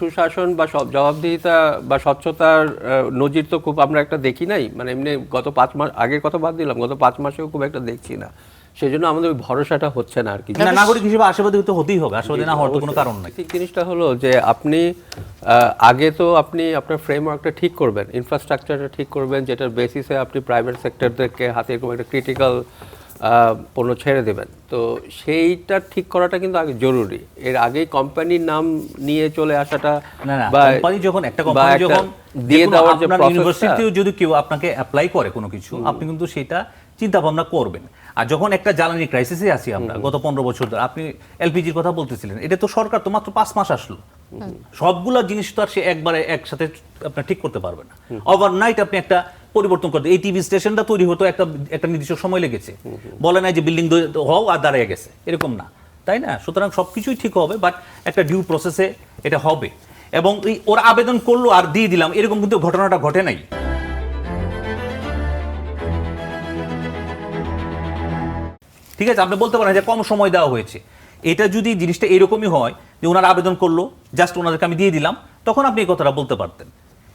সুশাসন বা জবাবদিহিতা বা স্বচ্ছতার নজির তো খুব আমরা একটা দেখি নাই, মানে এমনি গত 5 মাস আগের কথা বাদ দিলাম, গত 5 মাসেও খুব একটা দেখছি না। সেজন্য আমাদের ওই ভরসাটা হচ্ছে না আর কি। নাগরিক হিসেবে আশাবাদী তো হতেই হবে, আশাবাদী না হওয়ার তো কোনো কারণ নাই। ঠিক জিনিসটা হলো যে আপনি আগে তো আপনি আপনার ফ্রেমওয়ার্কটা ঠিক করবেন, ইনফ্রাস্ট্রাকচারটা ঠিক করবেন, যেটার বেসিসে আপনি প্রাইভেট সেক্টরদেরকে হাতে এরকম একটা ক্রিটিক্যাল পণ্য ছেড়ে দেবেন। তো সেইটা ঠিক করাটা কিন্তু আগে জরুরি। এর আগেই কোম্পানির নাম নিয়ে চলে আসাটা বা কোম্পানি যখন একটা কোম্পানি যখন দিয়ে দেওয়ার যে প্রসেসটা, ইউনিভার্সিটিও যদি কেউ আপনাকে অ্যাপ্লাই করে কোনো কিছু, আপনি কিন্তু সেটা চিন্তা ভাবনা করবেন। আর যখন একটা জ্বালানি ক্রাইসিসে আছি আমরা গত 15 বছর ধরে, আপনি এলপিজির কথা বলতেছিলেন, এটা তো সরকার তো মাত্র 5 মাস আসলো। সবগুলা জিনিস তো আর সে একবারে একসাথে আপনার ঠিক করতে পারবে না। ওভারনাইট আপনি একটা পরিবর্তন করতে, এই টিভি স্টেশনটা তৈরি হতো একটা নির্দিষ্ট সময় লেগেছে, বলে নাই যে বিল্ডিং হও আর দাঁড়িয়ে গেছে, এরকম না, তাই না? সুতরাং সবকিছুই ঠিক হবে, বাট একটা ডিউ প্রসেসে এটা হবে। এবং ওরা আবেদন করলো আর দিয়ে দিলাম, এরকম কিন্তু ঘটনাটা ঘটে নাই। ঠিক আছে, আপনি বলতে পারেন যে কম সময় দেওয়া হয়েছে। এটা যদি জিনিসটা এরকমই হয় যে ওনারা আবেদন করলো, জাস্ট ওনাদেরকে আমি দিয়ে দিলাম, তখন আপনি এই কথাটা বলতে পারতেন।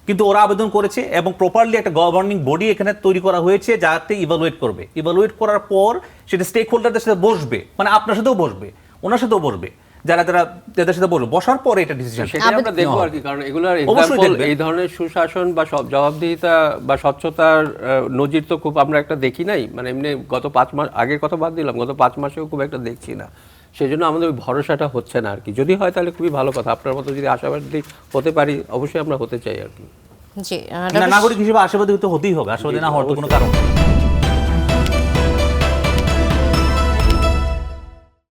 কিন্তু ওরা আবেদন করেছে এবং প্রপারলি একটা গভর্নিং বডি এখানে তৈরি করা হয়েছে যাতে ইভালুয়েট করবে। ইভালুয়েট করার পর সেটা স্টেক হোল্ডারদের সাথে বসবে, মানে আপনার সাথেও বসবে, ওনার সাথেও বসবে, যাদের সাথে বসবে, বসার পরে এটা ডিসিশন সেটা আমরা দেখবো আর কি। কারণ এগুলোর এক্সাম্পল, এই ধরনের সুশাসন বা জবাবদিহিতা বা স্বচ্ছতার নজির তো খুব আমরা একটা দেখি নাই, মানে এমনি গত 5 মাস আগের কথা বাদ দিলাম, গত 5 মাসেও খুব একটা দেখছি না। সেজন্য আমাদের ওই ভরসাটা হচ্ছে না আর কি। যদি হয় তাহলে খুবই ভালো কথা, আপনার মতো যদি আশাবাদী হতে পারি, অবশ্যই আমরা হতে চাই আর কি। জি, নাগরিক হিসেবে আশাবাদী তো হতেই হবে, আশাবাদী না হওয়ার তো কোনো কারণ নেই।